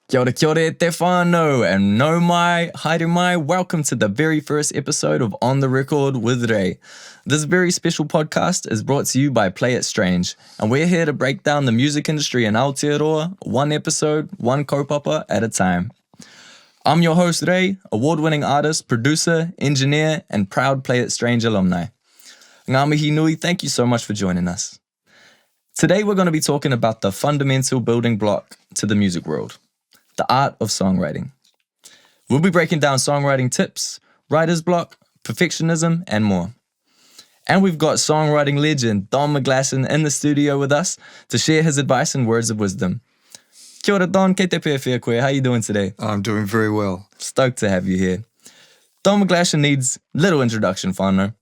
Kia ora te whānau, and no mai, haere mai, welcome to the very first episode of On The Record with Ray. This very special podcast is brought to you by Play It Strange, and we're here to break down the music industry in Aotearoa, one episode, one kaupapa at a time. I'm your host Ray, award-winning artist, producer, engineer, and proud Play It Strange alumni. Ngā mihi nui, thank you so much for joining us. Today we're going to be talking about the fundamental building block to the music world. The art of songwriting. We'll be breaking down songwriting tips, writer's block, perfectionism, and more. And we've got songwriting legend Don McGlashan in the studio with us to share his advice and words of wisdom. Kia ora Don, kei te pēwhia koe, how are you doing today? I'm doing very well. Stoked to have you here. Don McGlashan needs little introduction, whānau.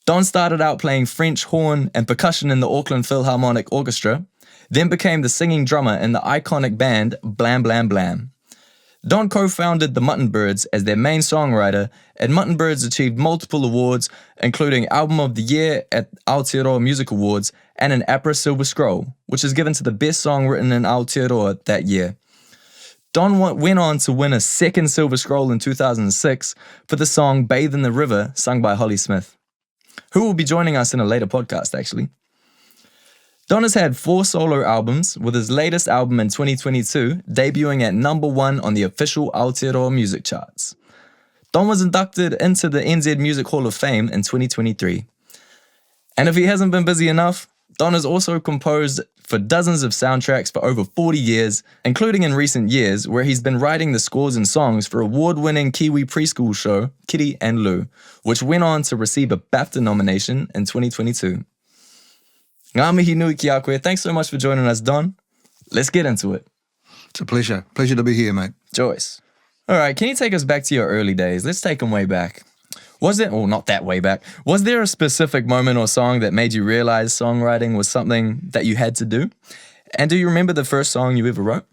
Don started out playing French horn and percussion in the Auckland Philharmonic Orchestra, then became the singing drummer in the iconic band Blam Blam Blam. Don co-founded the Mutton Birds as their main songwriter, and Mutton Birds achieved multiple awards, including Album of the Year at Aotearoa Music Awards and an APRA Silver Scroll, which is given to the best song written in Aotearoa that year. Don went on to win a second Silver Scroll in 2006 for the song Bathe in the River, sung by Holly Smith, who will be joining us in a later podcast, actually. Don has had 4 solo albums, with his latest album in 2022 debuting at #1 on the official Aotearoa music charts. Don was inducted into the NZ Music Hall of Fame in 2023. And if he hasn't been busy enough, Don has also composed for dozens of soundtracks for over 40 years, including in recent years, where he's been writing the scores and songs for award-winning Kiwi preschool show Kitty and Lou, which went on to receive a BAFTA nomination in 2022. Ngā mihi nui ki a koe. Thanks so much for joining us, Don. Let's get into it. It's a pleasure. Pleasure to be here, mate. Joyce. All right, can you take us back to your early days? Let's take them way back. Was not that way back. Was there a specific moment or song that made you realize songwriting was something that you had to do? And do you remember the first song you ever wrote?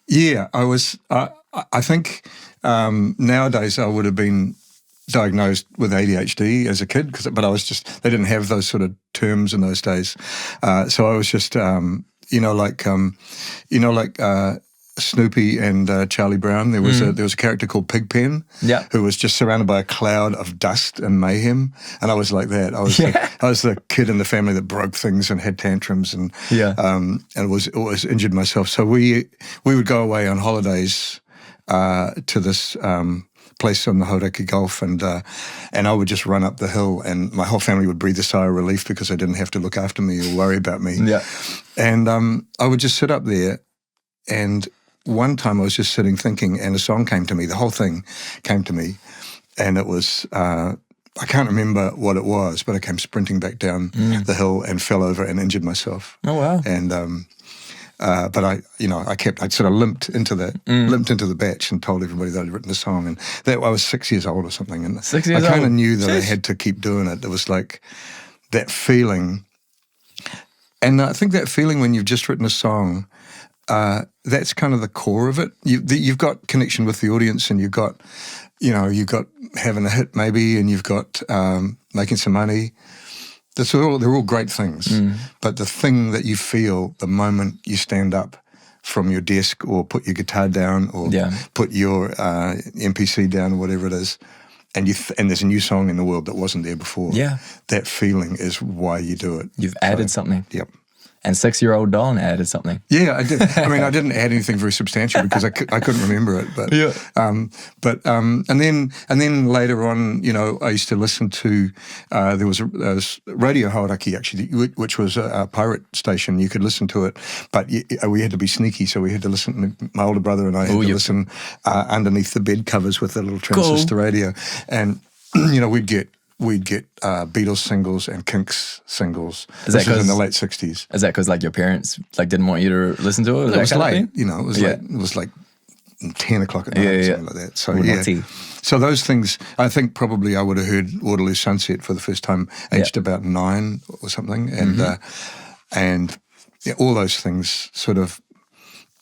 Yeah, I was, I think nowadays I would have been diagnosed with ADHD as a kid, but I was just, they didn't have those sort of terms in those days. So I was just, like Snoopy and Charlie Brown. There was a character called Pigpen, who was just surrounded by a cloud of dust and mayhem, and I was like that. I was the kid in the family that broke things and had tantrums, and always injured myself. So we would go away on holidays to this place on the Hauraki Gulf, and I would just run up the hill, and my whole family would breathe a sigh of relief because they didn't have to look after me or worry about me. Yeah. And I would just sit up there, and one time I was just sitting thinking, and a song came to me. The whole thing came to me, and it was, I can't remember what it was, but I came sprinting back down the hill and fell over and injured myself. Oh, wow. And but I sort of limped into the batch and told everybody that I'd written the song, and that I was 6 years old or something, and I kind of knew that I had to keep doing it. It was like that feeling, and I think that feeling when you've just written a song, that's kind of the core of it. You've got connection with the audience, and you've got having a hit maybe, and you've got making some money. They're all great things, but the thing that you feel the moment you stand up from your desk or put your guitar down or put your MPC down or whatever it is, and there's a new song in the world that wasn't there before. Yeah, that feeling is why you do it. You've added something. Yep. And 6-year-old Don added something. Yeah, I did. I mean, I didn't add anything very substantial because I couldn't remember it. But and then later on, I used to listen to there was Radio Hauraki actually, which was a pirate station. You could listen to it, but we had to be sneaky, so we had to listen. My older brother and I had to listen underneath the bed covers with a little transistor radio, and we'd get Beatles singles and Kinks singles. This was in the late 60s. Is that because your parents didn't want you to listen to it? It was late, it was like 10 o'clock at night or something like that. So so those things, I think probably I would have heard Waterloo Sunset for the first time aged about 9 or something, and all those things sort of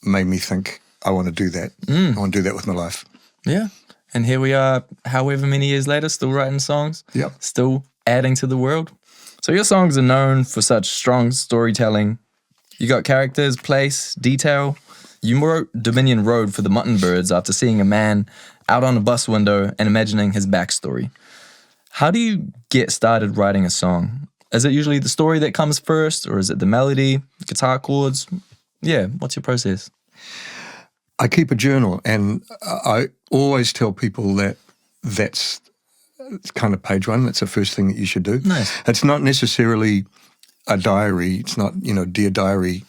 made me think, I want to do that. I want to do that with my life. Yeah. And here we are, however many years later, still writing songs, still adding to the world. So your songs are known for such strong storytelling You got characters, place, detail. You wrote Dominion Road for the Mutton Birds after seeing a man out on a bus window and imagining his backstory. How do you get started writing a song? Is it usually the story that comes first, or is it the melody, guitar chords? Yeah, what's your process? I keep a journal, and I always tell people that that's kind of page one. That's the first thing that you should do. Nice. It's not necessarily a diary. It's not, dear diary,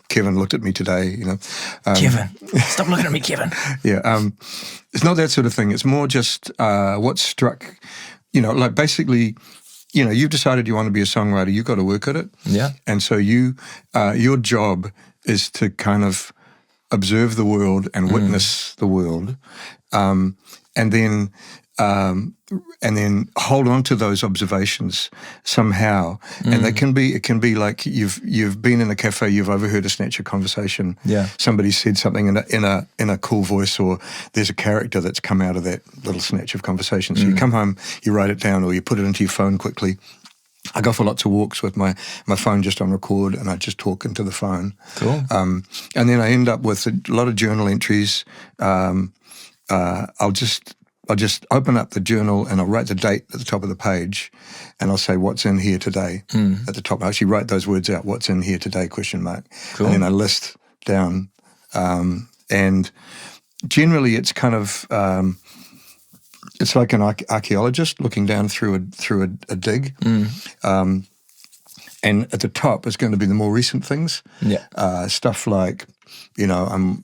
Kevin looked at me today, Kevin, stop looking at me, Kevin. Yeah, it's not that sort of thing. It's more just what struck, like basically, you've decided you want to be a songwriter. You've got to work at it. Yeah. And so your job is to kind of observe the world and witness the world, and then hold on to those observations somehow. And it can be like you've been in a cafe, you've overheard a snatch of conversation. Yeah. Somebody said something in a cool voice, or there's a character that's come out of that little snatch of conversation. So you come home, you write it down, or you put it into your phone quickly. I go for lots of walks with my phone just on record, and I just talk into the phone. Cool. And then I end up with a lot of journal entries. I'll just open up the journal and I'll write the date at the top of the page, and I'll say, what's in here today at the top. I actually write those words out, what's in here today, ? Cool. And then I list down. And generally it's kind of, it's like an archaeologist looking down through a dig. And at the top is going to be the more recent things. Yeah. Stuff like, I'm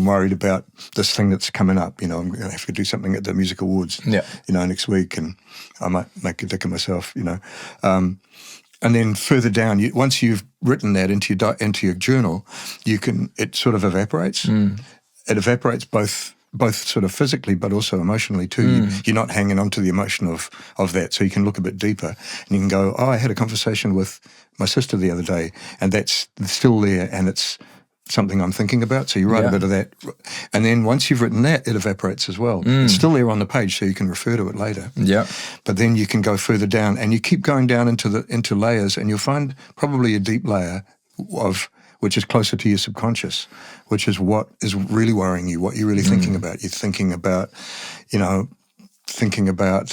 worried about this thing that's coming up. I'm going to have to do something at the Music Awards, next week, and I might make a dick of myself, And then further down, once you've written that into your journal, it sort of evaporates. It evaporates both sort of physically, but also emotionally too. You're not hanging on to the emotion of that, so you can look a bit deeper, and you can go, I had a conversation with my sister the other day, and that's still there, and it's something I'm thinking about. So you write a bit of that, and then once you've written that, it evaporates as well. It's still there on the page, so you can refer to it later. Yeah. But then you can go further down, and you keep going down into layers, and you'll find probably a deep layer which is closer to your subconscious, which is what is really worrying you, what you're really thinking about. You're thinking about,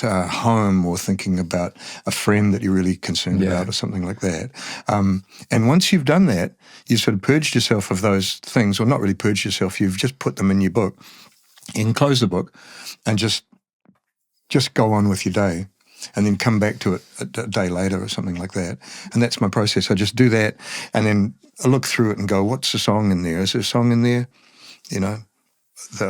home, or thinking about a friend that you're really concerned about, or something like that. And once you've done that, you've sort of purged yourself of those things, or not really purged yourself, you've just put them in your book. You can close the book and just go on with your day, and then come back to it a day later or something like that. And that's my process. I just do that, and then I look through it and go, what's the song in there? Is there a song in there?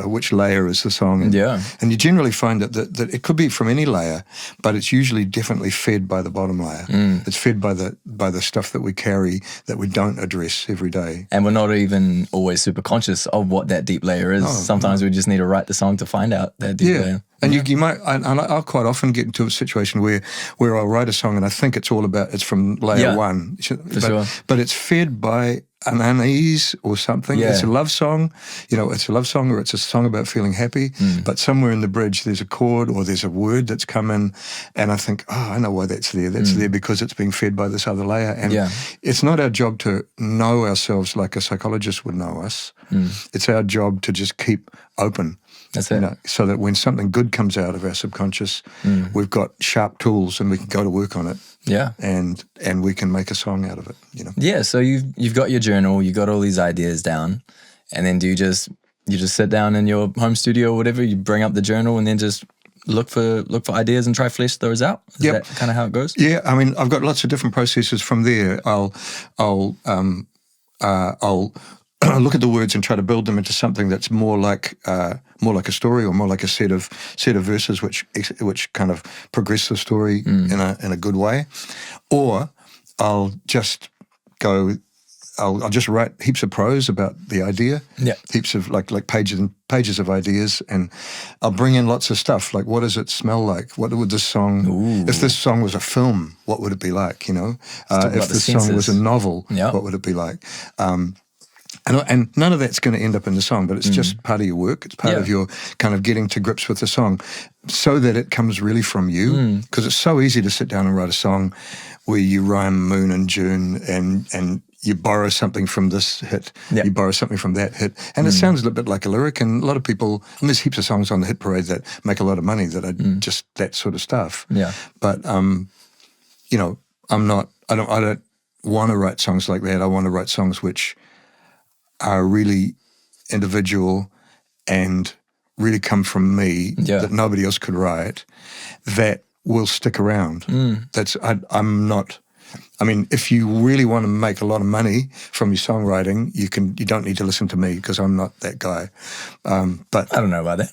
Which layer is the song in? Yeah. And you generally find that it could be from any layer, but it's usually definitely fed by the bottom layer. It's fed by the stuff that we carry that we don't address every day. And we're not even always super conscious of what that deep layer is. Sometimes we just need to write the song to find out that deep layer. And you might, and I'll quite often get into a situation where I'll write a song and I think it's from layer one. But it's fed by an unease or something. Yeah. It's a love song, it's a love song, or it's a song about feeling happy. But somewhere in the bridge there's a chord or there's a word that's come in, and I think, I know why that's there. That's there because it's being fed by this other layer. And it's not our job to know ourselves like a psychologist would know us. It's our job to just keep open. That's it. So that when something good comes out of our subconscious, we've got sharp tools and we can go to work on it. Yeah. And we can make a song out of it, Yeah, so you've got your journal, you got all these ideas down, and then do you just sit down in your home studio or whatever, you bring up the journal and then just look for ideas and try flesh those out? Is that kind of how it goes? Yeah, I mean, I've got lots of different processes from there. I'll look at the words and try to build them into something that's more like a story, or more like a set of verses which kind of progress the story in a good way. Or I'll just write heaps of prose about the idea, heaps of like pages and pages of ideas, and I'll bring in lots of stuff like, what does it smell like? What would this song, if this song was a film, what would it be like? If this song was a novel, what would it be like? And none of that's going to end up in the song, but it's just part of your work. It's part of your kind of getting to grips with the song, so that it comes really from you. Because it's so easy to sit down and write a song where you rhyme moon and June, and you borrow something from this hit, Yeah. you borrow something from that hit, and it sounds a little bit like a lyric. And a lot of people, and there's heaps of songs on the Hit Parade that make a lot of money that are just that sort of stuff. Yeah. But you know, I don't want to write songs like that. I want to write songs which are really individual and really come from me, that nobody else could write, that will stick around. I'm not. I mean, if you really want to make a lot of money from your songwriting, you don't need to listen to me, because I'm not that guy. But I don't know about that.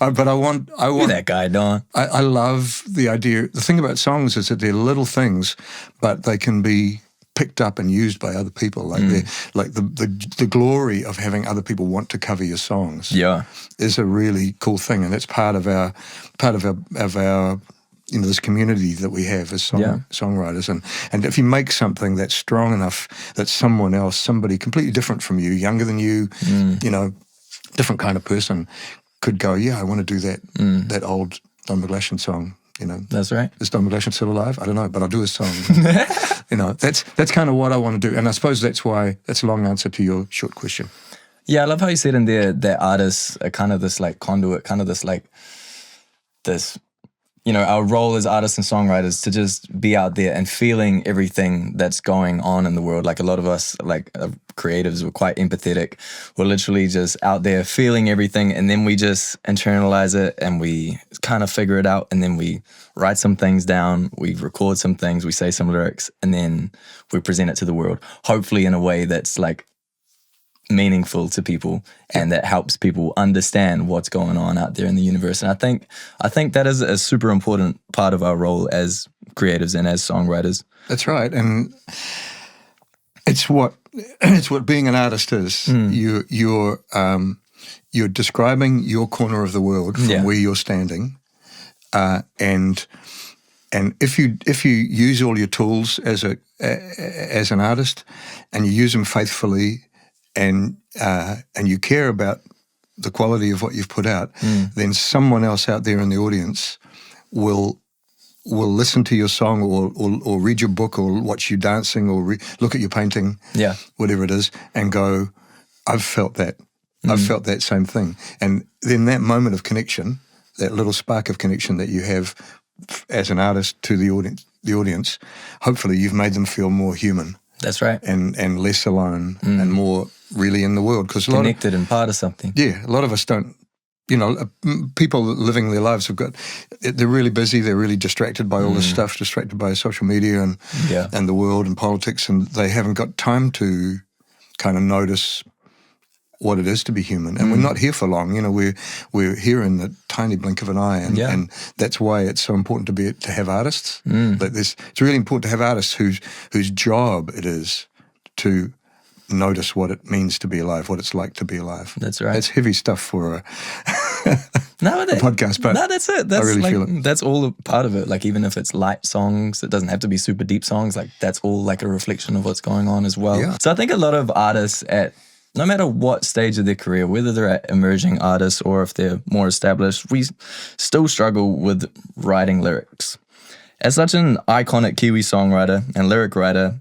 but I want You're that guy, Don. I love the idea. The thing about songs is that they're little things, but they can be picked up and used by other people. Like the glory of having other people want to cover your songs. Is a really cool thing, and that's part of our you know, this community that we have as songwriters. And if you make something that's strong enough that someone else, somebody completely different from you, younger than you, you know, different kind of person, could go, yeah, I want to do that that old Don McGlashan song. You know, that's right. Is Don McGlashan still alive? I don't know, but I'll do his song. You know, that's kind of what I want to do, and I suppose that's a long answer to your short question. Yeah, I love how you said in there that artists are kind of this like conduit, kind of this like this. You know, our role as artists and songwriters to just be out there and feeling everything that's going on in the world. Like a lot of us, like creatives, we're quite empathetic. We're literally just out there feeling everything, and then we just internalize it and we kind of figure it out, and then we write some things down, we record some things, we say some lyrics, and then we present it to the world, hopefully in a way that's like meaningful to people and that helps people understand what's going on out there in the universe. And I think that is a super important part of our role as creatives and as songwriters. That's right, and it's what being an artist is. You're describing your corner of the world from where you're standing, and if you use all your tools as an artist, and you use them faithfully, and you care about the quality of what you've put out, then someone else out there in the audience will listen to your song or read your book or watch you dancing or look at your painting, whatever it is, and go, I've felt that. I've felt that same thing. And then that moment of connection, that little spark of connection that you have as an artist to the audience, hopefully you've made them feel more human. That's right. And less alone and more really in the world. Because connected and part of something. Yeah, a lot of us don't, you know, people living their lives they're really busy, they're really distracted by all this stuff, distracted by social media and the world and politics, and they haven't got time to kind of notice what it is to be human. And we're not here for long. You know, we're here in the tiny blink of an eye, and that's why it's so important to have artists. But it's really important to have artists whose job it is to notice what it means to be alive, what it's like to be alive. That's right. That's heavy stuff for a podcast, but no, that's it. That's I really feel it. That's all a part of it. Like even if it's light songs, it doesn't have to be super deep songs. Like that's all like a reflection of what's going on as well. Yeah. So I think a lot of artists no matter what stage of their career, whether they're at emerging artists or if they're more established, we still struggle with writing lyrics. As such an iconic Kiwi songwriter and lyric writer,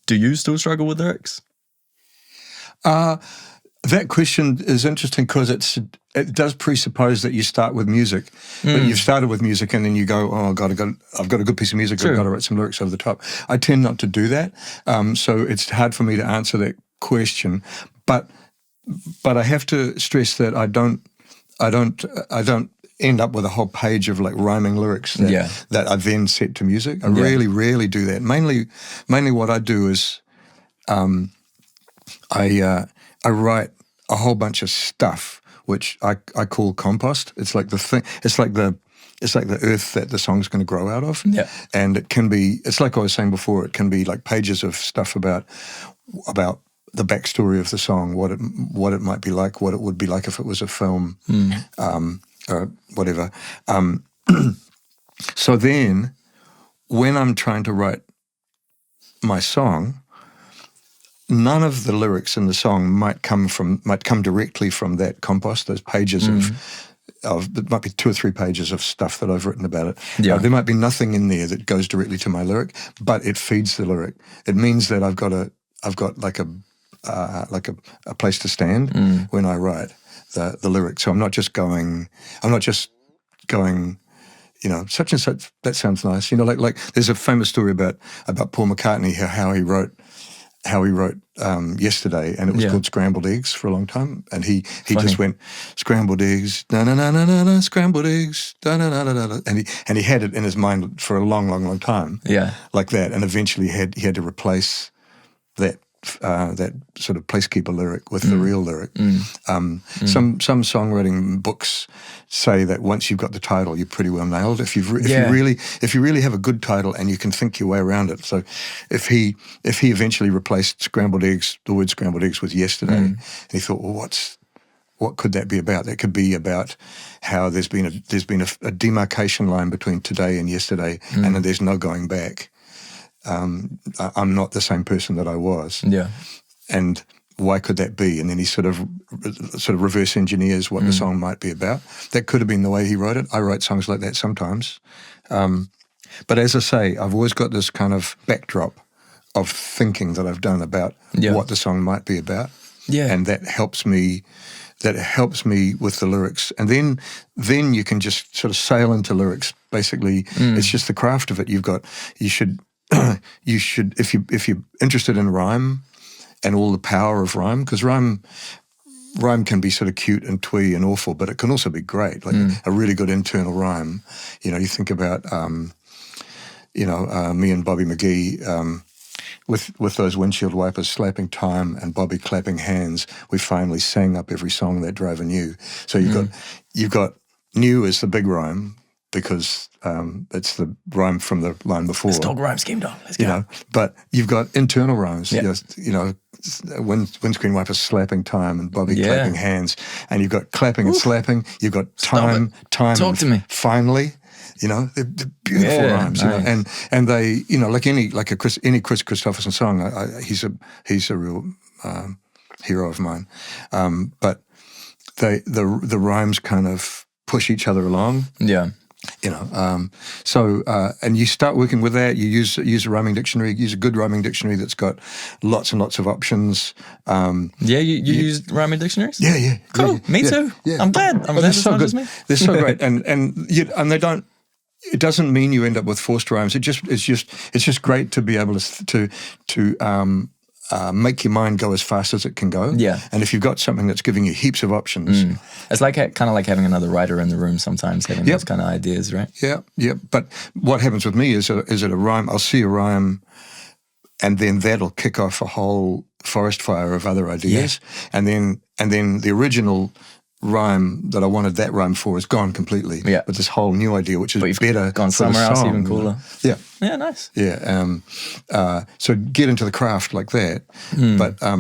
do you still struggle with lyrics? That question is interesting because it does presuppose that you start with music. But you've started with music and then you go, oh, God, I've got a good piece of music, I've got to write some lyrics over the top. I tend not to do that. So it's hard for me to answer that question. But I have to stress that I don't end up with a whole page of like rhyming lyrics that I then set to music. I really rarely do that. Mainly what I do is I write a whole bunch of stuff which I call compost. It's like the thing. It's like the earth that the song's going to grow out of. Yeah. And it can be. It's like I was saying before. It can be like pages of stuff about the backstory of the song, what it might be like, what it would be like if it was a film, or whatever. So then, when I'm trying to write my song, none of the lyrics in the song might come directly from that compost, those pages there might be 2 or 3 pages of stuff that I've written about it. Yeah. There might be nothing in there that goes directly to my lyric, but it feeds the lyric. It means that I've got like a place to stand when I write the lyric. So I'm not just going, you know, such and such, that sounds nice. You know, like there's a famous story about Paul McCartney, how he wrote Yesterday, and it was called Scrambled Eggs for a long time, and he just went scrambled eggs, na na na na na na, scrambled eggs, na na na na na, and he had it in his mind for a long time, like that, and eventually he had to replace that sort of placekeeper lyric with the real lyric. Some songwriting books say that once you've got the title, you're pretty well nailed. If you really have a good title and you can think your way around it. So if he eventually replaced the word scrambled eggs with Yesterday, and he thought, well, what could that be about? That could be about how there's been a demarcation line between today and yesterday, and then there's no going back. I'm not the same person that I was. Yeah. And why could that be? And then he sort of reverse engineers what the song might be about. That could have been the way he wrote it. I write songs like that sometimes. But as I say, I've always got this kind of backdrop of thinking that I've done about what the song might be about. Yeah. And that helps me with the lyrics. And then you can just sort of sail into lyrics. Basically, it's just the craft of it. You should if you're interested in rhyme and all the power of rhyme, because rhyme can be sort of cute and twee and awful, but it can also be great, like a really good internal rhyme. You know, you think about me and Bobby McGee with those windshield wipers slapping time and Bobby clapping hands, we finally sang up every song that Driver knew. So you've got new as the big rhyme, because it's the rhyme from the line before. Let's talk rhyme scheme, Don. Let's go. You know, but you've got internal rhymes. You know, windscreen wipers slapping time and Bobby clapping hands, and you've got clapping and slapping. You've got time. Talk to me. Finally, you know, they're beautiful rhymes. Nice. You know, and they, you know, like any Chris Christopherson song, he's a real hero of mine. But the rhymes kind of push each other along. Yeah. You know, and you start working with that. You use a rhyming dictionary. Use a good rhyming dictionary that's got lots and lots of options. You use rhyming dictionaries? Yeah. Cool. Me too. Yeah. I'm glad. They're so good. They're so great, and they don't. It doesn't mean you end up with forced rhymes. It's just great to be able to make your mind go as fast as it can go. Yeah. And if you've got something that's giving you heaps of options. It's like kind of like having another writer in the room sometimes, having those kind of ideas, right? Yeah. But what happens with me is it a rhyme. I'll see a rhyme, and then that'll kick off a whole forest fire of other ideas. Yeah. And then the original rhyme that I wanted that rhyme for is gone completely. Yeah. But this whole new idea, which is better, gone somewhere else even cooler. Yeah. Yeah, nice. Yeah. So get into the craft like that. But I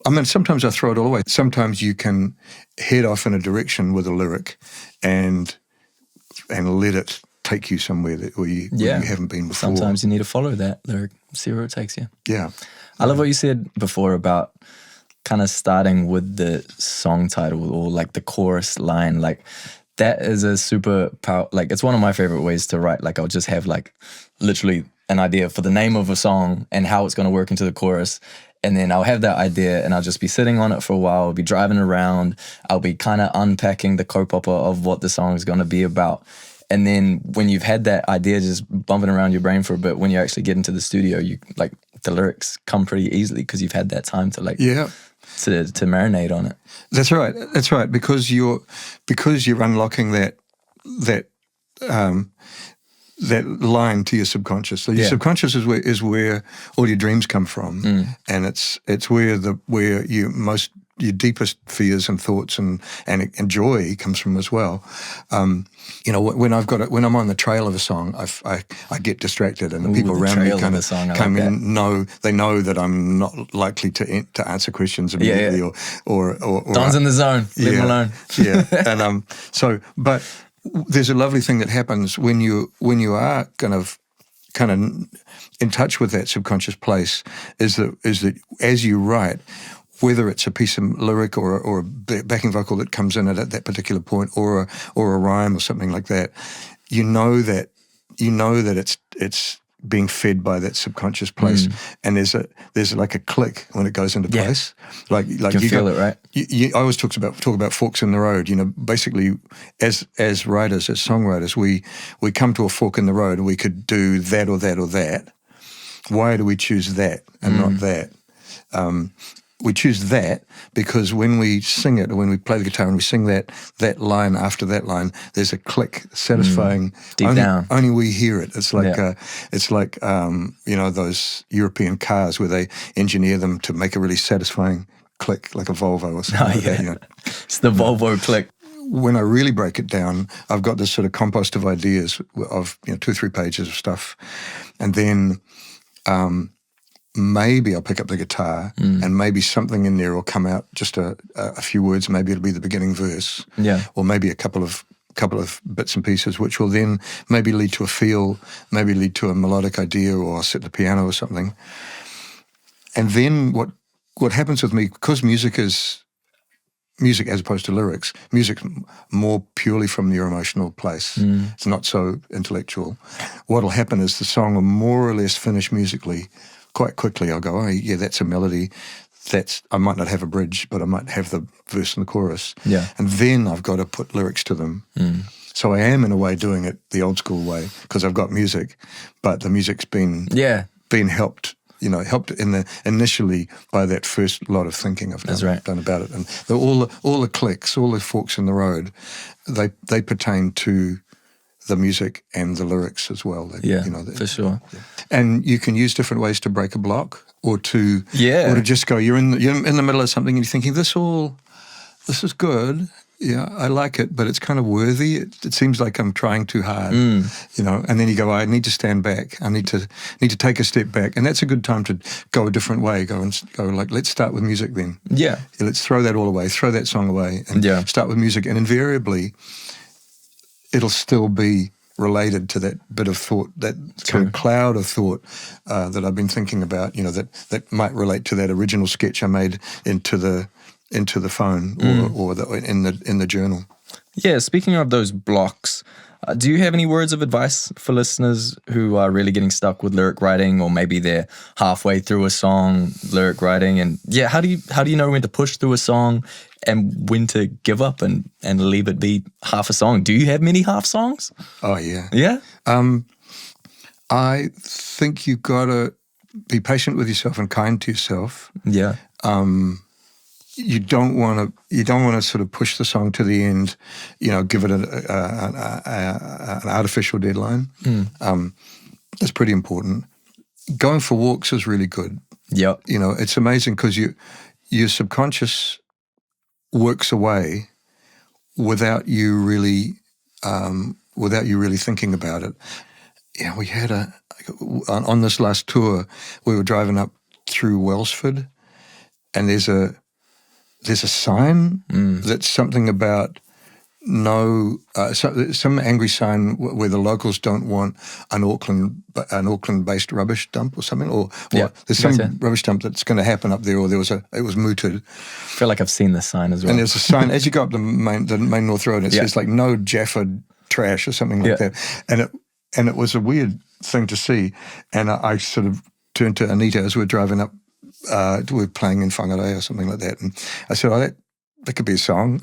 mean, sometimes I throw it all away. Sometimes you can head off in a direction with a lyric and let it take you somewhere where you haven't been before. Sometimes you need to follow that lyric, see where it takes you. Yeah. I love what you said before about kind of starting with the song title or like the chorus line. Like that is a super like it's one of my favorite ways to write. Like I'll just have like literally an idea for the name of a song and how it's going to work into the chorus. And then I'll have that idea and I'll just be sitting on it for a while. I'll be driving around. I'll be kind of unpacking the kaupapa of what the song is going to be about. And then when you've had that idea just bumping around your brain for a bit, when you actually get into the studio, you like the lyrics come pretty easily because you've had that time to like to marinate on it. That's right. That's right. Because you're unlocking that line to your subconscious. So your subconscious is where all your dreams come from, and it's where your deepest fears and thoughts and joy comes from as well. You know, when I'm on the trail of a song, I get distracted, and the people around me kind of come in. They know that I'm not likely to answer questions immediately, or Don's in the zone. Leave him alone. Yeah, and but there's a lovely thing that happens when you are kind of in touch with that subconscious place. Is that as you write, whether it's a piece of lyric or a backing vocal that comes in at that particular point, or a rhyme or something like that, you know that it's being fed by that subconscious place, and there's like a click when it goes into place. Like you can feel it, right? I always talk about forks in the road. You know, basically, as writers, as songwriters, we come to a fork in the road, and we could do that or that or that. Why do we choose that and not that? We choose that because when we sing it, or when we play the guitar and we sing that line after that line, there's a click, satisfying. Deep down. Only we hear it. It's like you know, those European cars where they engineer them to make a really satisfying click, like a Volvo or something like that. You know. It's the Volvo click. When I really break it down, I've got this sort of compost of ideas of 2 or 3 pages of stuff, and then maybe I'll pick up the guitar and maybe something in there will come out, just a few words. Maybe it'll be the beginning verse, or maybe a couple of bits and pieces, which will then maybe lead to a feel, maybe lead to a melodic idea, or I'll sit at the piano or something. And then what happens with me, because music is music as opposed to lyrics, music's more purely from your emotional place. It's not so intellectual. What'll happen is the song will more or less finish musically quite quickly. I'll go, oh yeah, that's a melody. I might not have a bridge, but I might have the verse and the chorus. Yeah. And then I've got to put lyrics to them. So I am in a way doing it the old school way, because I've got music, but the music's been helped. Helped initially by that first lot of thinking I've done about it, and all the clicks, all the forks in the road, they pertain to the music and the lyrics as well. For sure. Yeah. And you can use different ways to break a block, or to just go. You're in the middle of something and you're thinking, this is good. Yeah, I like it, but it's kind of worthy. It seems like I'm trying too hard, And then you go, I need to stand back. I need to take a step back, and that's a good time to go a different way. Go like, let's start with music then. Yeah, let's throw that all away, throw that song away, and start with music. And invariably, it'll still be related to that bit of thought, that kind of cloud of thought that I've been thinking about. That might relate to that original sketch I made into the phone or in the journal. Yeah, speaking of those blocks, do you have any words of advice for listeners who are really getting stuck with lyric writing, or maybe they're halfway through a song lyric writing, and how do you know when to push through a song and when to give up and leave it be half a song? Do you have many half songs? Oh yeah. Yeah? I think you've got to be patient with yourself and kind to yourself. Yeah. You don't want to sort of push the song to the end, give it an artificial deadline. That's pretty important. Going for walks is really good. Yeah. It's amazing because your subconscious works away without you really thinking about it. Yeah, we had on this last tour, we were driving up through Wellsford, and there's a sign that's something about some angry sign where the locals don't want an Auckland-based rubbish dump or something, or there's some rubbish dump that's going to happen up there, or it was mooted. I feel like I've seen this sign as well. And there's a sign as you go up the main North Road, it says like no Jaffa trash or something like that, and it was a weird thing to see, and I sort of turned to Anita as we're driving up. We were playing in Whangarei or something like that, and I said, that could be a song.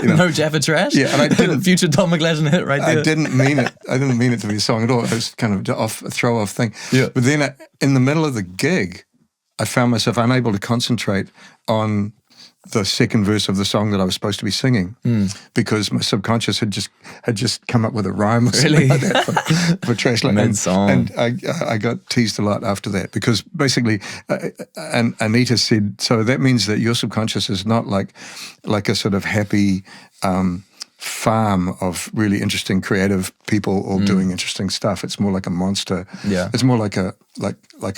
No Jaffa trash? Yeah, and I didn't. Future Don McGlashan hit right there. I didn't mean it to be a song at all. It was kind of a throw-off thing. Yeah. But then in the middle of the gig, I found myself unable to concentrate on the second verse of the song that I was supposed to be singing, because my subconscious had just come up with a rhyme or something like that for trash. Song. And I got teased a lot after that, because basically, and Anita said, so that means that your subconscious is not like a sort of happy farm of really interesting creative people all doing interesting stuff. It's more like a monster. Yeah. It's more like a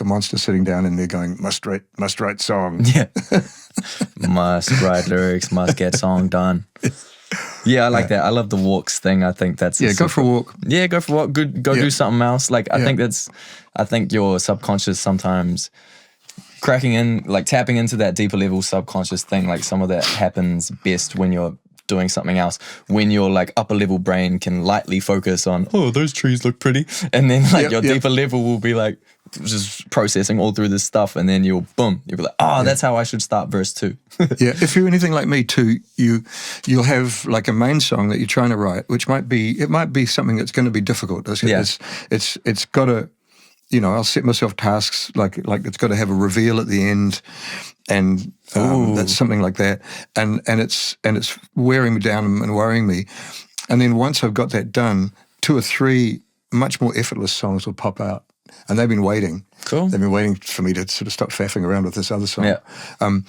monster sitting down and they're going, must write song. Yeah. Must write lyrics, must get song done. Yeah, I like that. I love the walks thing. I think that's go for a walk. Yeah, go for a walk. Go do something else. I think your subconscious sometimes cracking in, like tapping into that deeper level subconscious thing, like some of that happens best when you're doing something else, when your like upper level brain can lightly focus on, oh, those trees look pretty, and then like your deeper level will be like just processing all through this stuff, and then you'll be like, oh, that's how I should start verse 2. If you're anything like me too, you'll have like a main song that you're trying to write, which might be something that's going to be difficult. It's got to, I'll set myself tasks like it's got to have a reveal at the end, and that's something like that, and it's wearing me down and worrying me, and then once I've got that done, 2 or 3 much more effortless songs will pop out. And they've been waiting. Cool. They've been waiting for me to sort of stop faffing around with this other song. Yeah. And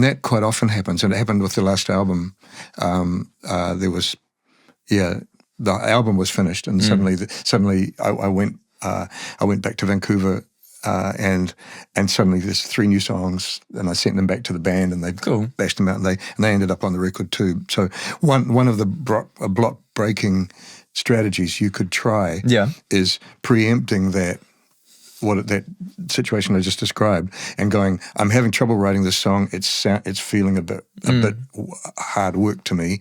that quite often happens. And it happened with the last album. The album was finished, and suddenly I went back to Vancouver, and suddenly there's 3 new songs, and I sent them back to the band, and they bashed them out, and they ended up on the record too. So one of the block breaking strategies you could try is preempting that situation I just described, and going, I'm having trouble writing this song. It's feeling a bit hard work to me.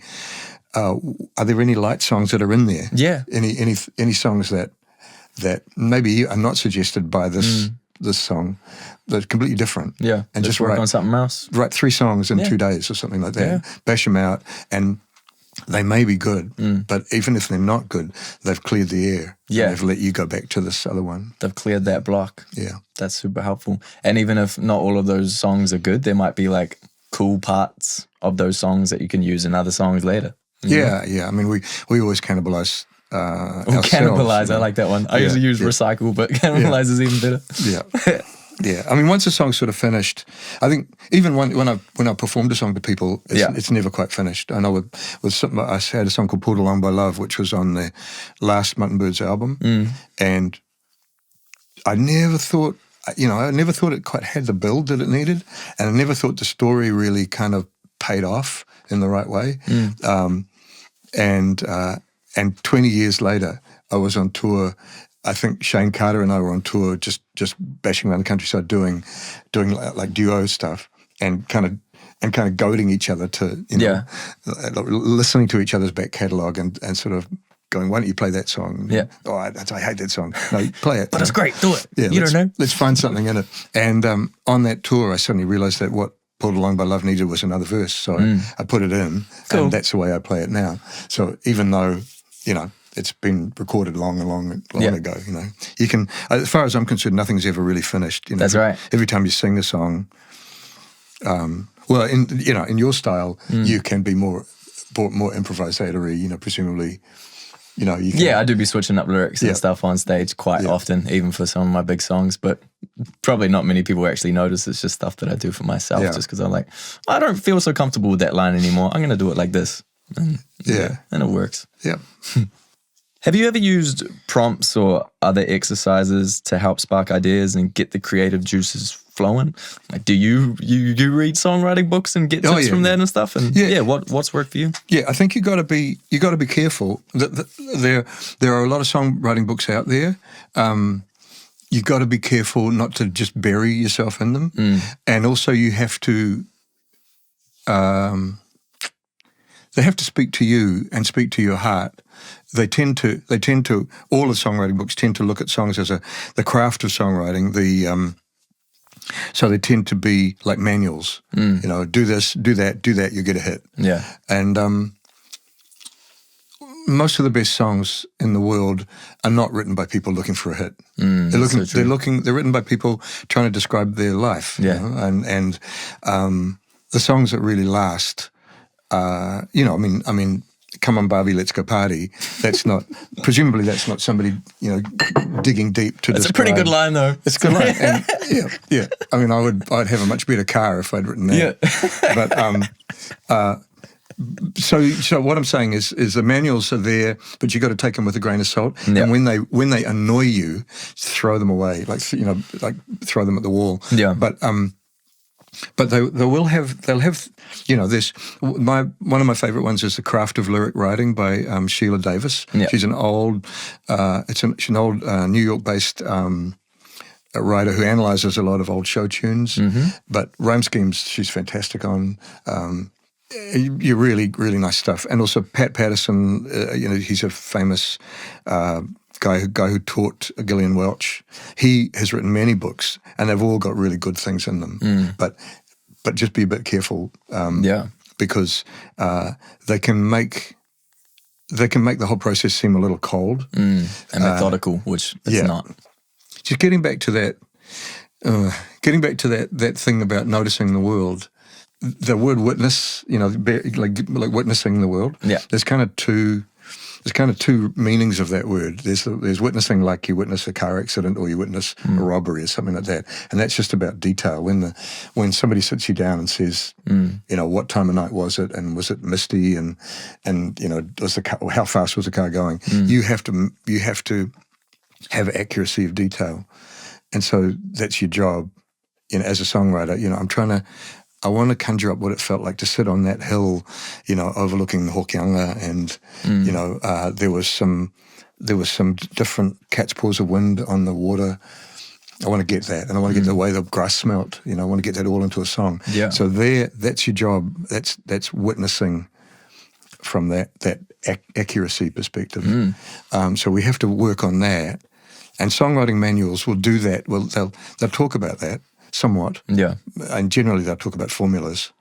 Are there any light songs that are in there? Yeah. Any songs that maybe are not suggested by this song, that's completely different. Yeah. And just work on something else. Write 3 songs in 2 days or something like that. Yeah. Bash them out, and they may be good, but even if they're not good, they've cleared the air. Yeah. They've let you go back to this other one. They've cleared that block. Yeah. That's super helpful. And even if not all of those songs are good, there might be like cool parts of those songs that you can use in other songs later. Yeah. I mean, we always cannibalize ourselves. Cannibalize, I like that one. I usually use recycle, but cannibalize is even better. Yeah. Yeah, I mean, once a song's sort of finished, I think even when I performed a song to people, it's never quite finished. I know with something, I had a song called Pulled Along by Love, which was on the last Mutton Birds album, and I never thought it quite had the build that it needed, and I never thought the story really kind of paid off in the right way. And 20 years later, I was on tour. I think Shane Carter and I were on tour, just bashing around the countryside, doing like duo stuff, and kind of goading each other to listening to each other's back catalogue and sort of going, why don't you play that song? Yeah. Oh, I hate that song. No, play it. But it's great. Do it. Yeah, you don't know. Let's find something in it. And on that tour, I suddenly realised that what Pulled Along by Love needed was another verse, so I put it in, and that's the way I play it now. So even though it's been recorded long ago. You can, as far as I'm concerned, nothing's ever really finished. That's right. Every time you sing the song, in your style, you can be more improvisatory. Presumably, you can. Yeah, I do be switching up lyrics and stuff on stage quite often, even for some of my big songs. But probably not many people actually notice. It's just stuff that I do for myself, just because I'm like, I don't feel so comfortable with that line anymore. I'm going to do it like this, and and it works. Yeah. Have you ever used prompts or other exercises to help spark ideas and get the creative juices flowing? Like, do you read songwriting books and get tips from that and stuff? And what's worked for you? Yeah, I think you got to be careful. There are a lot of songwriting books out there. You got to be careful not to just bury yourself in them, and also you have to. They have to speak to you and speak to your heart. They tend to. All the songwriting books tend to look at songs as the craft of songwriting. So they tend to be like manuals. Do this, do that, you get a hit. Yeah. And most of the best songs in the world are not written by people looking for a hit. They're written by people trying to describe their life. Yeah. And the songs that really last. I mean, come on, Barbie, let's go party. Presumably that's not somebody, digging deep to describe. It's a pretty good line, though. It's a good line. And, yeah. I mean, I'd have a much better car if I'd written that. Yeah. But, so what I'm saying is the manuals are there, but you got to take them with a grain of salt. Yeah. And when they annoy you, throw them away, like throw them at the wall. Yeah. But they'll have this. One of my favorite ones is The Craft of Lyric Writing by Sheila Davis. Yeah. She's an old New York based writer who analyzes a lot of old show tunes, but rhyme schemes she's fantastic on. You really, really nice stuff. And also Pat Patterson, he's a famous guy who taught Gillian Welch. He has written many books, and they've all got really good things in them. But just be a bit careful, because they can make the whole process seem a little cold and methodical, which it's not. Just getting back to that thing about noticing the world. The word witness, like witnessing the world. Yeah. There's kind of two meanings of that word. There's witnessing, like you witness a car accident or you witness a robbery or something like that, and that's just about detail. When somebody sits you down and says, what time of night was it, and was it misty, and how fast was the car going? You have to have accuracy of detail, and so that's your job. As a songwriter, I want to conjure up what it felt like to sit on that hill, overlooking the Hokianga, and there was some different cat's paws of wind on the water. I want to get that, and I want to get the way the grass smelt. I want to get that all into a song. Yeah. So that's your job. That's witnessing from that accuracy perspective. So we have to work on that, and songwriting manuals will do that. Well, they'll talk about that somewhat. Yeah. And generally they'll talk about formulas.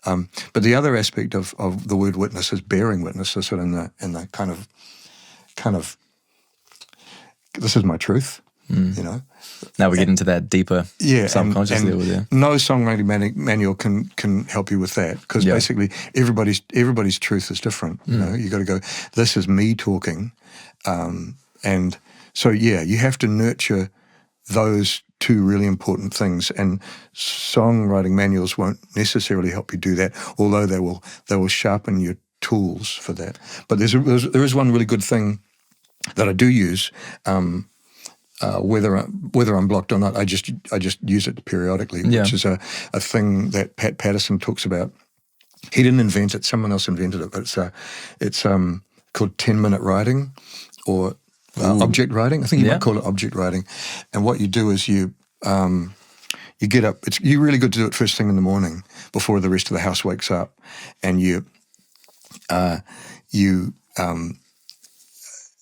But the other aspect of the word witness is bearing witness, so sort of in the kind of this is my truth, Now we get into that deeper subconscious level there. No songwriting manual can help you with that, because basically everybody's truth is different. You got to go, this is me talking. And so, you have to nurture those two really important things, and songwriting manuals won't necessarily help you do that, although they will sharpen your tools for that. But there is one really good thing that I do use, whether I'm blocked or not. I just use it periodically, which is a thing that Pat Patterson talks about. He didn't invent it; someone else invented it. But it's called 10-minute writing, or object writing. I think you might call it object writing. And what you do is you get up. You're really good to do it first thing in the morning before the rest of the house wakes up, and you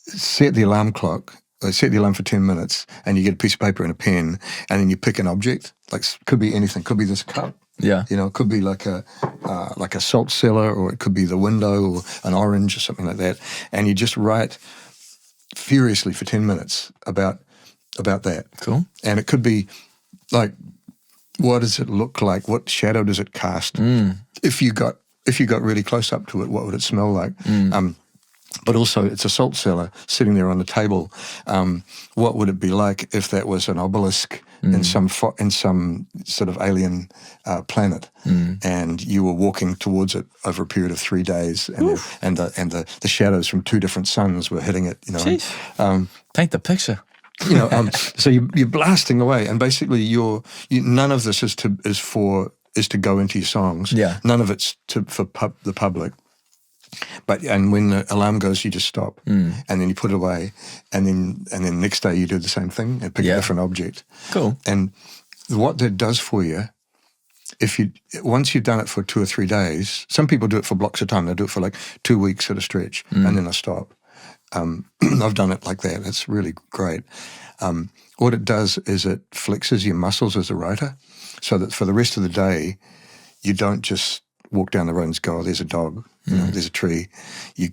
set the alarm clock. Set the alarm for 10 minutes, and you get a piece of paper and a pen, and then you pick an object. Like, could be anything. Could be this cup. Yeah. It could be like a salt cellar, or it could be the window, or an orange, or something like that. And you just write furiously for 10 minutes about that. Cool. And it could be like, what does it look like? What shadow does it cast? If you got really close up to it, what would it smell like? But also, it's a salt cellar sitting there on the table. What would it be like if that was an obelisk in some sort of alien planet, and you were walking towards it over a period of 3 days, and the shadows from two different suns were hitting it. Paint the picture. So you're blasting away, and basically none of this is to go into your songs. Yeah. None of it's for the public. And when the alarm goes, you just stop, and then you put it away, and then next day you do the same thing and pick a different object. Cool. And what that does for you, once you've done it for 2 or 3 days, some people do it for blocks of time. They do it for like 2 weeks at a stretch, and then they stop. I've done it like that. It's really great. What it does is it flexes your muscles as a writer, so that for the rest of the day, you don't just walk down the road and go, oh, there's a dog, there's a tree. You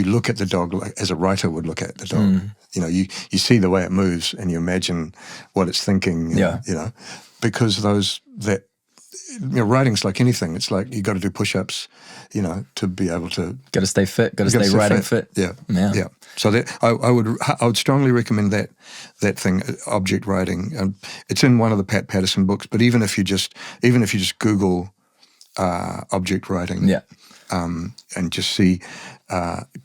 look at the dog like, as a writer would look at the dog. You see the way it moves, and you imagine what it's thinking. Because writing's like anything. It's like you got to do push-ups, to be able to. Got to stay fit. Got to stay writing fit. Yeah. So that I would strongly recommend that thing, object writing. It's in one of the Pat Patterson books. But even if you just Google object writing, and just see,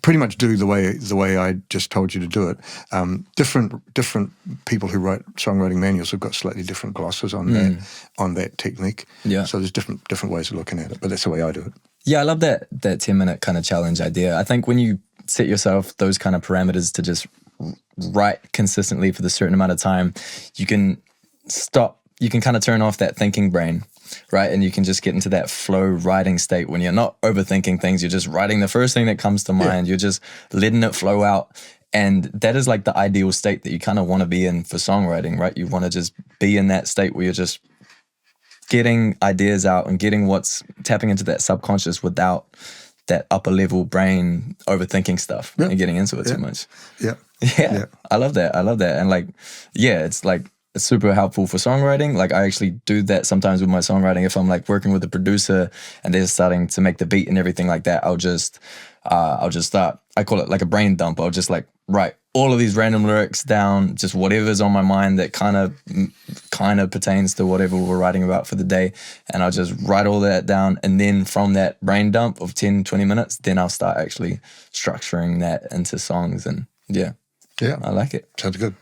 pretty much do the way I just told you to do it. Different people who write songwriting manuals have got slightly different glosses on that technique. Yeah. So there's different ways of looking at it, but that's the way I do it. Yeah, I love that 10-minute kind of challenge idea. I think when you set yourself those kind of parameters to just write consistently for the certain amount of time, you can stop. You can kind of turn off that thinking brain, right? And you can just get into that flow writing state when you're not overthinking things. You're just writing the first thing that comes to mind. You're just letting it flow out. And that is like the ideal state that you kind of want to be in for songwriting, right? You want to just be in that state where you're just getting ideas out and getting tapping into that subconscious without that upper level brain overthinking stuff and getting into it too much. Yeah. I love that. And like, it's super helpful for songwriting. Like I actually do that sometimes with my songwriting. If I'm like working with a producer and they're starting to make the beat and everything like that, I'll just start, I call it like a brain dump. I'll just like write all of these random lyrics down, just whatever's on my mind that kind of pertains to whatever we're writing about for the day. And I'll just write all that down. And then from that brain dump of 10, 20 minutes, then I'll start actually structuring that into songs. And yeah, I like it. Sounds good.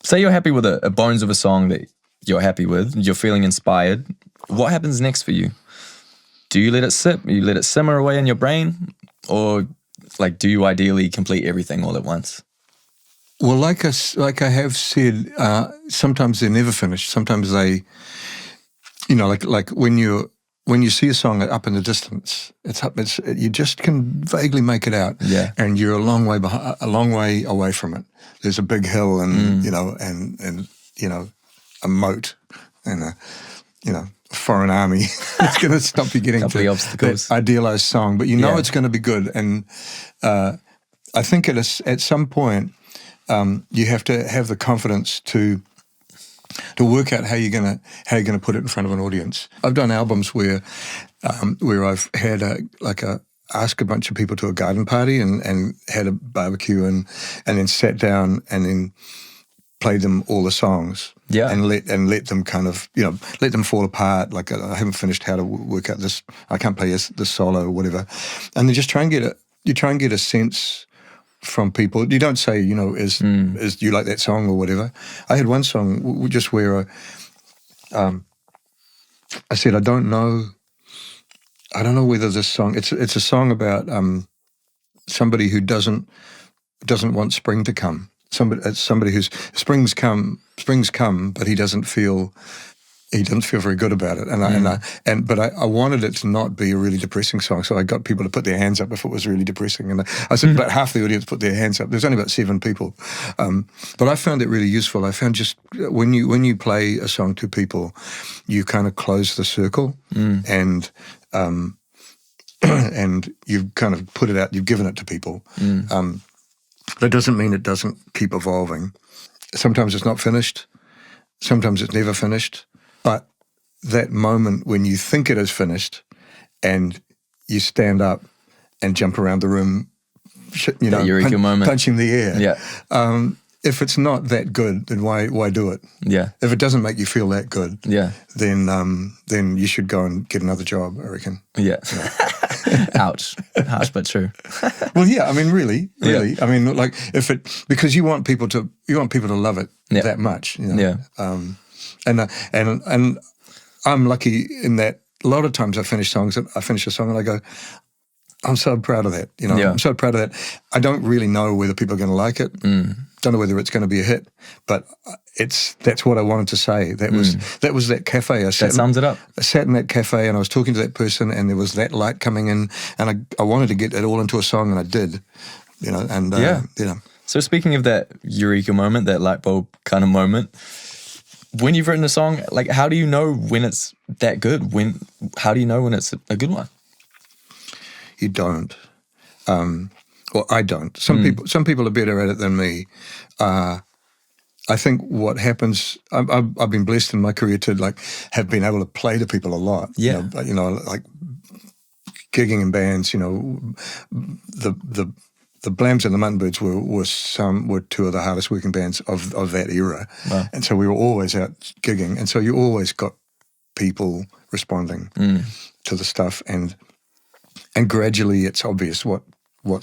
Say you're happy with a bones of a song that you're happy with, you're feeling inspired. What happens next for you? Do you let it sit? You let it simmer away in your brain? Or like, do you ideally complete everything all at once? Well, like I have said, sometimes they're never finished. Sometimes they, like when you see a song up in the distance, you just can vaguely make it out. Yeah. And you're a long way away from it. There's a big hill and a moat and a foreign army. It's going to stop you getting to that idealized song, but it's going to be good. And I think at some point you have to have the confidence to work out how you're gonna put it in front of an audience. I've done albums where I've had ask a bunch of people to a garden party and had a barbecue and then sat down and then played them all the songs. Yeah. And let them kind of, let them fall apart. Like I haven't finished how to work out this. I can't play this solo or whatever. And then just try and get a sense from people. You don't say, is do you like that song or whatever. I had one song just where I said I don't know whether this song. It's a song about somebody who doesn't want spring to come. Somebody who's springs come, but he doesn't feel very good about it. But I wanted it to not be a really depressing song, so I got people to put their hands up if it was really depressing. And I said about half the audience put their hands up. There's only about 7 people, but I found it really useful. I found just when you play a song to people, you kind of close the circle and you've kind of put it out. You've given it to people. That doesn't mean it doesn't keep evolving. Sometimes it's not finished. Sometimes it's never finished. But that moment when you think it is finished and you stand up and jump around the room, eureka moment. Punching the air. Yeah. If it's not that good, then why do it? Yeah. If it doesn't make you feel that good, then you should go and get another job, I reckon. Yeah. Ouch. Harsh but true. Well, yeah, I mean, really. Yeah. I mean, like because you want people to love it that much. Yeah. And I'm lucky in that a lot of times I finish a song and I go, I'm so proud of that. I'm so proud of that. I don't really know whether people are going to like it. Don't know whether it's going to be a hit, but that's what I wanted to say. That was that cafe. That sums it up. I sat in that cafe and I was talking to that person and there was that light coming in and I wanted to get it all into a song and I did. So speaking of that eureka moment, that light bulb kind of moment, when you've written a song, like how do you know when it's that good? How do you know when it's a good one? You don't. Well, I don't. Some people are better at it than me. I think what happens, I've been blessed in my career to have been able to play to people a lot. Yeah. Like gigging in bands. The Blams and the Muttonbirds were 2 of the hardest working bands of that era. Wow. And so we were always out gigging. And so you always got people responding to the stuff and gradually it's obvious what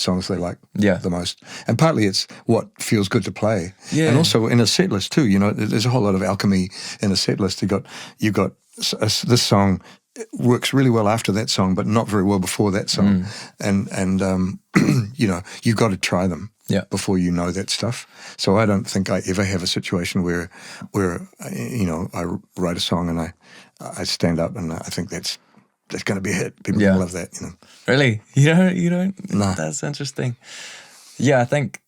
songs they like the most. And partly it's what feels good to play. Yeah. And also in a set list too, there's a whole lot of alchemy in a set list. You got this song it works really well after that song, but not very well before that song. And you know, you've got to try them before you know that stuff. So I don't think I ever have a situation where you know, I write a song and I stand up and I think that's going to be a hit. People will love that, you know. Really? You don't? No. That's interesting. Yeah, I think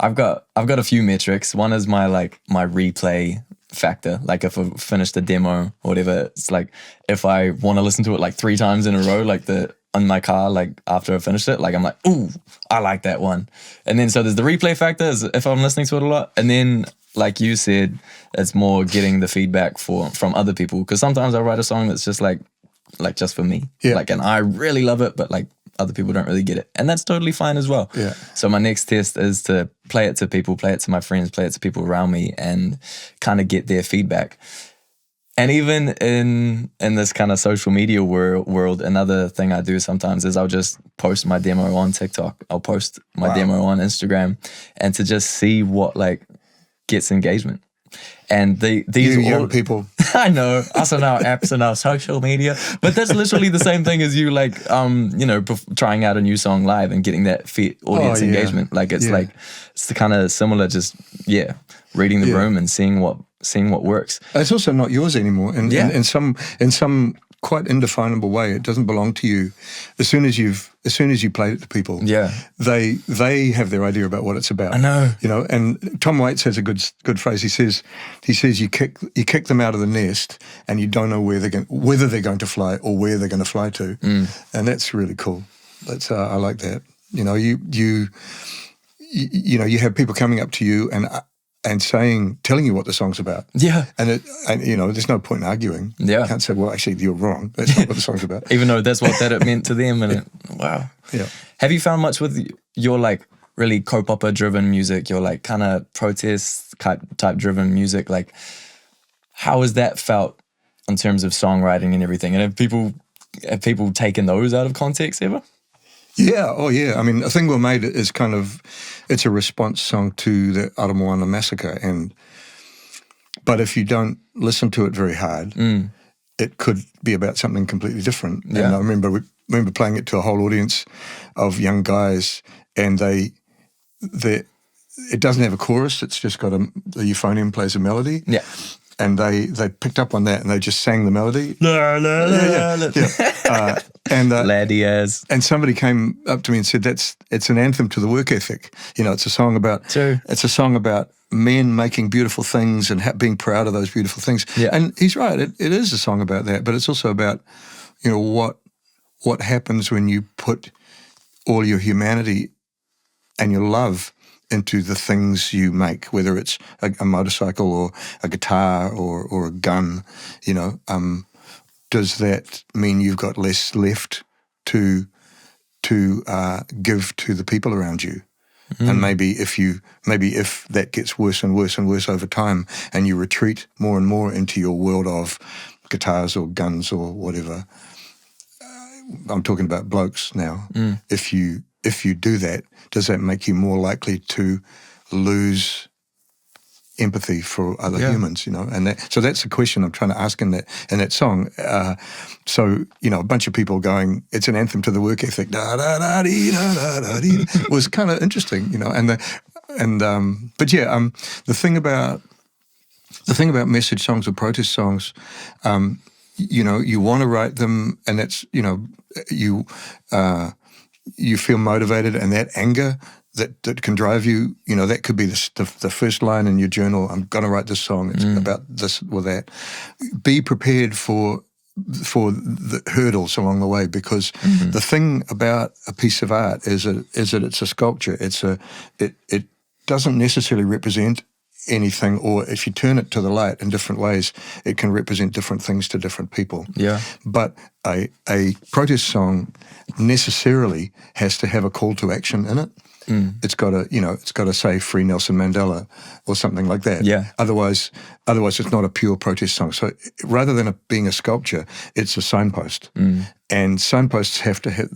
I've got a few metrics. One is my replay factor. Like if I finished a demo or whatever, it's like if I want to listen to it like 3 times in a row, like in my car, like after I finished it, like I'm like, ooh, I like that one. And then so there's the replay factor is if I'm listening to it a lot. And then like you said, it's more getting the feedback from other people. Because sometimes I write a song that's just like just for me. Yeah. Like, and I really love it, but like other people don't really get it. And that's totally fine as well. Yeah. So my next test is to play it to people, play it to my friends, play it to people around me and kind of get their feedback. And even in this kind of social media world, another thing I do sometimes is I'll just post my demo on TikTok. I'll post my demo on Instagram and to just see what like gets engagement. And these young people. I know, us and our apps and our social media, but that's literally the same thing as you like, you know, trying out a new song live and getting that audience engagement. Like it's like it's the kind of similar, just reading the room and seeing what works. It's also not yours anymore, and in some quite indefinable way, it doesn't belong to you. As soon as you played it to people, they have their idea about what it's about. I know, you know. And Tom Waits has a good phrase. He says you kick them out of the nest, and you don't know whether they're going to fly or where they're going to fly to, and that's really cool. That's I like that. You know, you know, you have people coming up to you and telling you what the song's about. Yeah. And you know, there's no point in arguing. Yeah. You can't say, well, actually, you're wrong. That's not what the song's about. Even though that's what it meant to them. And wow. Yeah. Have you found much with your like really Kaupapa driven music, your like kind of protest type driven music? Like, how has that felt in terms of songwriting and everything? And have people taken those out of context ever? Yeah, oh yeah. I mean, A Thing Well Made is kind of, it's a response song to the Aotearoa massacre. But if you don't listen to it very hard, it could be about something completely different. Yeah. And I remember playing it to a whole audience of young guys, and it doesn't have a chorus. It's just got the euphonium plays a melody. Yeah. And they picked up on that and they just sang the melody. La, la, la, la. And somebody came up to me and said, it's an anthem to the work ethic. You know, it's a song about men making beautiful things and being proud of those beautiful things. Yeah. And he's right. It is a song about that, but it's also about, you know, what happens when you put all your humanity and your love into the things you make, whether it's a motorcycle or a guitar or a gun, you know. Does that mean you've got less left to give to the people around you? And maybe if that gets worse and worse and worse over time, and you retreat more and more into your world of guitars or guns or whatever, I'm talking about blokes now. If you do that, does that make you more likely to lose empathy for other humans? You know, and so that's the question I'm trying to ask in that song. So you know, a bunch of people going, "It's an anthem to the work ethic," da da da dee, da da da dee, was kind of interesting, you know. But yeah, the thing about message songs or protest songs, you know, you want to write them, and that's, you know, you feel motivated, and that anger that can drive you, you know, that could be the first line in your journal. I'm going to write this song. It's about this or that. Be prepared for the hurdles along the way, because the thing about a piece of art is that it's a sculpture. It doesn't necessarily represent anything, or if you turn it to the light in different ways, it can represent different things to different people. Yeah. But a protest song necessarily has to have a call to action in it. It's got to say Free Nelson Mandela or something like that. Yeah. Otherwise it's not a pure protest song. So rather than being a sculpture, it's a signpost. And signposts have to hit,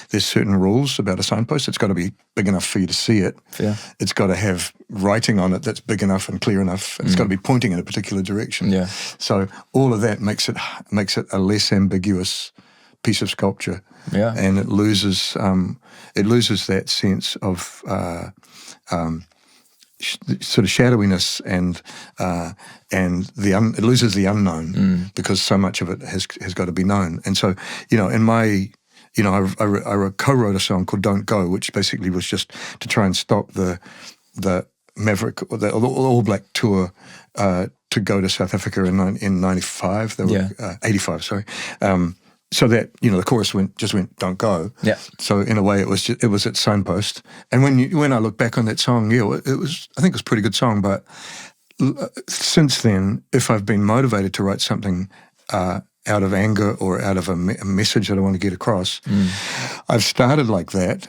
there's certain rules about a signpost. It's got to be big enough for you to see it. Yeah. It's got to have writing on it that's big enough and clear enough. And it's got to be pointing in a particular direction. Yeah. So all of that makes it a less ambiguous piece of sculpture. Yeah. And it loses that sense of sort of shadowiness and it loses the unknown because so much of it has got to be known. And so, in my, I co-wrote a song called Don't Go, which basically was just to try and stop the Maverick, or the All Black tour to go to South Africa in 95. They were 85, sorry. So that the chorus went "Don't Go." Yeah. So in a way, it was at signpost. And when I look back on that song, I think it was a pretty good song. But since then, if I've been motivated to write something out of anger or out of a message that I want to get across, I've started like that,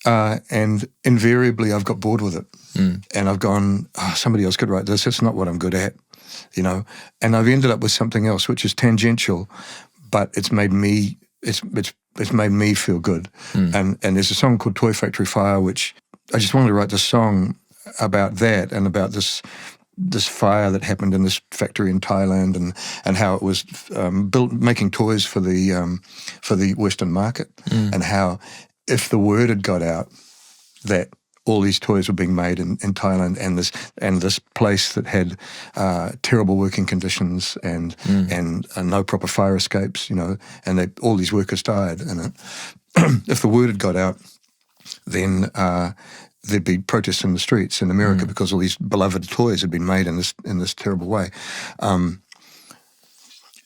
and invariably I've got bored with it, and I've gone, somebody else could write this. It's not what I'm good at, And I've ended up with something else, which is tangential. But it's made me feel good. And there's a song called Toy Factory Fire, which I just wanted to write this song about that and about this fire that happened in this factory in Thailand and how it was making toys for the Western market, and how if the word had got out that all these toys were being made in Thailand, and this place that had terrible working conditions and no proper fire escapes, and all these workers died in it. If the word had got out, then there'd be protests in the streets in America because all these beloved toys had been made in this terrible way.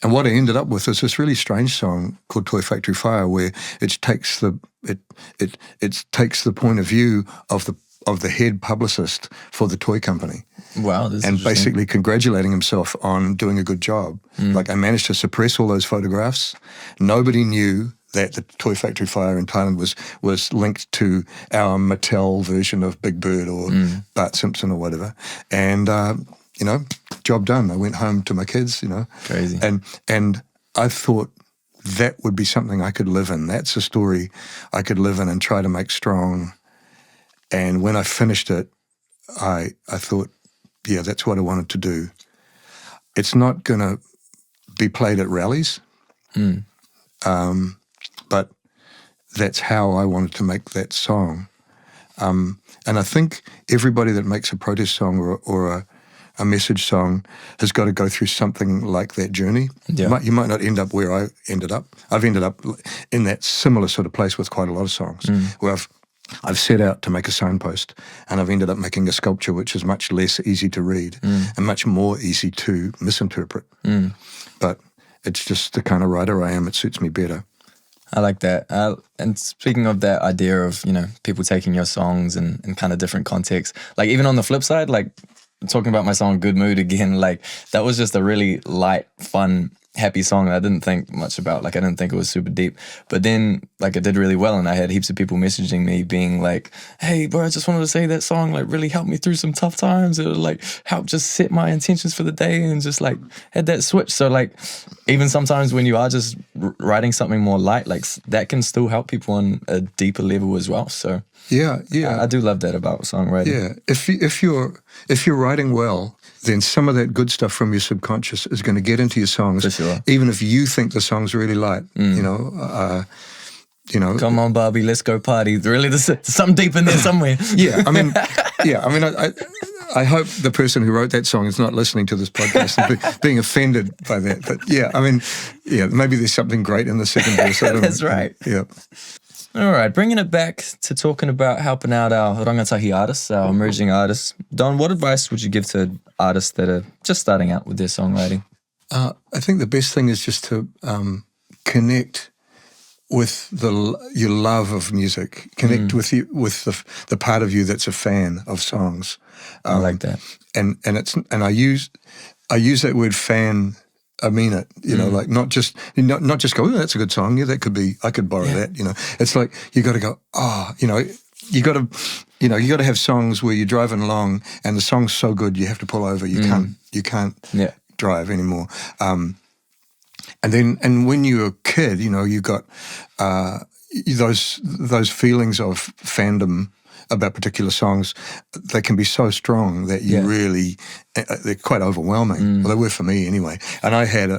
And what I ended up with is this really strange song called Toy Factory Fire, where it takes the point of view of the head publicist for the toy company. Wow, this is and basically congratulating himself on doing a good job. Like, I managed to suppress all those photographs. Nobody knew that the Toy Factory Fire in Thailand was linked to our Mattel version of Big Bird or Bart Simpson or whatever. And job done. I went home to my kids, Crazy. And I thought that would be something I could live in. That's a story I could live in and try to make strong. And when I finished it, I thought, yeah, that's what I wanted to do. It's not going to be played at rallies, but that's how I wanted to make that song. And I think everybody that makes a protest song or a message song has got to go through something like that journey. Yeah. You might not end up where I ended up. I've ended up in that similar sort of place with quite a lot of songs, where I've set out to make a signpost, and I've ended up making a sculpture which is much less easy to read and much more easy to misinterpret. But it's just the kind of writer I am. It suits me better. I like that. And speaking of that idea of, people taking your songs in kind of different contexts, like even on the flip side, like talking about my song Good Mood again, like that was just a really light, fun, happy song that I didn't think much about. Like I didn't think it was super deep. But then like it did really well, and I had heaps of people messaging me being like, hey bro, I just wanted to say that song like really helped me through some tough times. It would like help just set my intentions for the day and just like had that switch. So like even sometimes when you are just writing something more light, like that can still help people on a deeper level as well. So yeah. I do love that about songwriting. Yeah, if you're writing well, then some of that good stuff from your subconscious is going to get into your songs, for sure. Even if you think the song's really light. Come on, Barbie, let's go party. Really, there's something deep in there somewhere. I hope the person who wrote that song is not listening to this podcast and being offended by that. But maybe there's something great in the second verse. That's right. Yeah. All right, bringing it back to talking about helping out our rangatahi artists, our emerging artists. Don, what advice would you give to artists that are just starting out with their songwriting? I think the best thing is just to connect with your love of music. Connect with the part of you that's a fan of songs. I like that. And I use that word fan. I mean it, like not just go, oh, that's a good song. Yeah, that could be, I could borrow that, It's like, you got to go, you got to have songs where you're driving along and the song's so good you have to pull over. You can't drive anymore. And when you're a kid, you got those feelings of fandom about particular songs. They can be so strong that you really, they're quite overwhelming. Well, they were for me anyway. And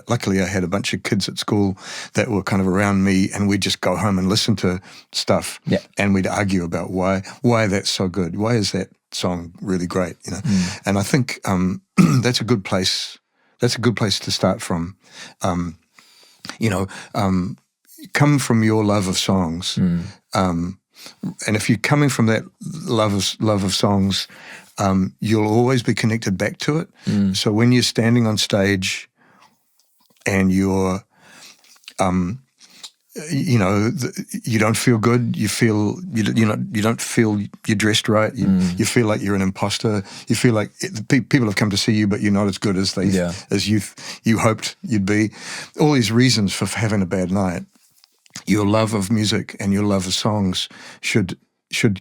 luckily I had a bunch of kids at school that were kind of around me, and we'd just go home and listen to stuff, and we'd argue about why that's so good. Why is that song really great? And I think that's a good place. That's a good place to start from. Come from your love of songs. And if you're coming from that love of songs, you'll always be connected back to it. So when you're standing on stage and you're, you don't feel good. You feel you don't feel you're dressed right. You feel like you're an imposter. You feel like people have come to see you, but you're not as good as as you hoped you'd be. All these reasons for having a bad night. Your love of music and your love of songs should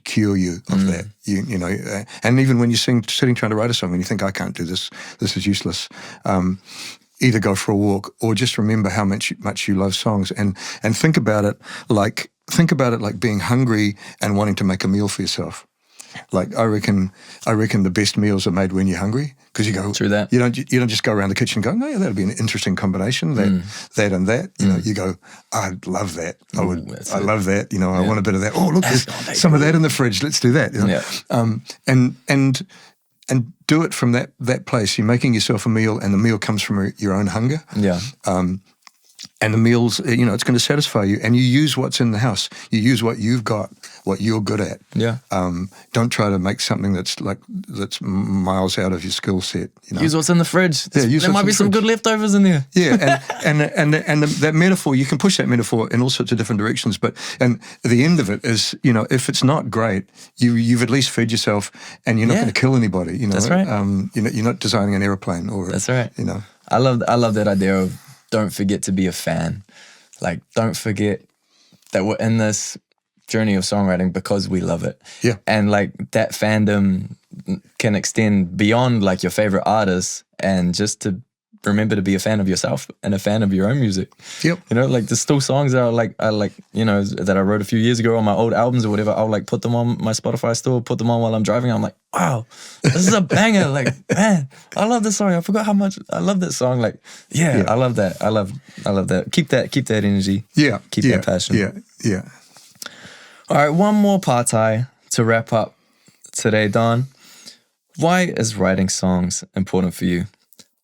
cure you of that. And even when you're sitting trying to write a song and you think, I can't do this, this is useless. Either go for a walk or just remember how much you love songs and think about it like being hungry and wanting to make a meal for yourself. Like I reckon the best meals are made when you're hungry, because you go through that. You don't just go around the kitchen and go, no, yeah, that'd be an interesting combination. That and that. You go, I'd love that. I love that. I want a bit of that. Oh, look, there's some of that in the fridge. Let's do that. And do it from that place. You're making yourself a meal, and the meal comes from your own hunger. And the meals, it's going to satisfy you. And you use what's in the house. You use what you've got, what you're good at. Don't try to make something that's miles out of your skill set. Use what's in the fridge. There might be some good leftovers in there. That metaphor, you can push that metaphor in all sorts of different directions. And the end of it is, if it's not great, you've at least fed yourself, and you're not going to kill anybody. That's right. You're not designing an airplane That's right. I love that idea of, don't forget to be a fan. Like, don't forget that we're in this journey of songwriting because we love it. Yeah. And like that fandom can extend beyond like your favorite artists, and just to remember to be a fan of yourself and a fan of your own music. Yep. Like there's still songs that that I wrote a few years ago on my old albums or whatever. I'll like put them on my Spotify store, put them on while I'm driving. I'm like, wow, this is a banger. Like, man, I love this song. I forgot how much I love this song. Like, I love that. I love that. Keep that energy. Yeah. Keep that passion. Yeah. All right, one more partai to wrap up today, Don. Why is writing songs important for you?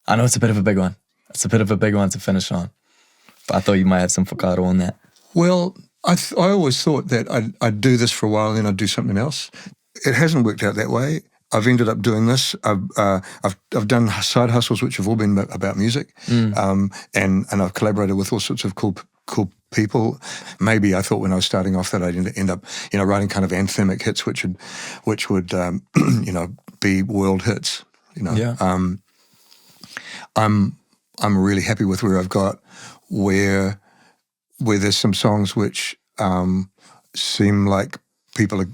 I know it's a bit of a big one. It's a bit of a big one to finish on. But I thought you might have some whakaaro on that. Well, I always thought that I'd do this for a while and then I'd do something else. It hasn't worked out that way. I've ended up doing this. I've done side hustles which have all been about music, and I've collaborated with all sorts of cool people. Maybe I thought when I was starting off that I'd end up writing kind of anthemic hits which would be world hits. I'm really happy with where I've got, where there's some songs which seem like people are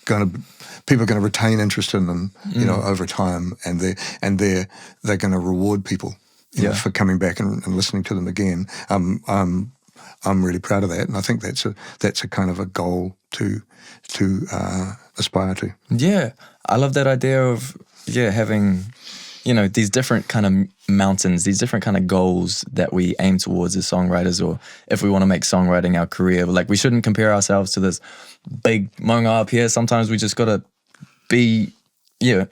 going to retain interest in them, over time, and they're going to reward people, for coming back and listening to them again. I'm really proud of that, and I think that's a kind of a goal to aspire to. Yeah, I love that idea of having these different kind of mountains, these different kind of goals that we aim towards as songwriters, or if we want to make songwriting our career. Like, we shouldn't compare ourselves to this big maunga up here. Sometimes we just got to be,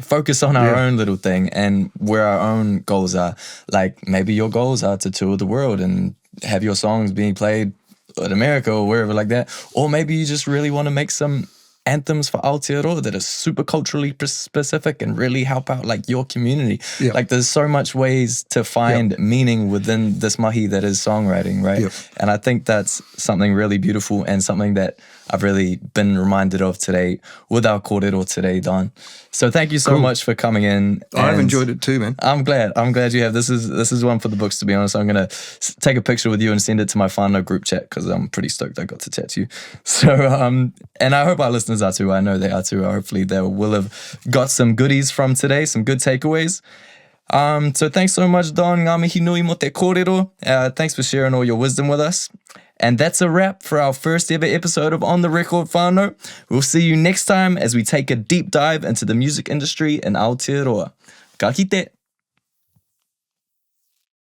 focus on our own little thing and where our own goals are. Like, maybe your goals are to tour the world and have your songs being played in America or wherever like that. Or maybe you just really want to make some anthems for Aotearoa that are super culturally specific and really help out like your community. Like, there's so much ways to find meaning within this mahi that is songwriting, right? And I think that's something really beautiful and something that I've really been reminded of today with our kōrero today, Don. So thank you so much for coming in. I've enjoyed it too, man. I'm glad you have. This is one for the books, to be honest. I'm going to take a picture with you and send it to my whānau group chat, because I'm pretty stoked I got to chat to you. So, and I hope our listeners listeners are too. I know they are too. Hopefully they will have got some goodies from today, some good takeaways. So thanks so much, Don. Ngā mihi nui mo te kōrero. Thanks for sharing all your wisdom with us. And that's a wrap for our first ever episode of On the Record, whānau. We'll see you next time as we take a deep dive into the music industry in Aotearoa. Ka kite!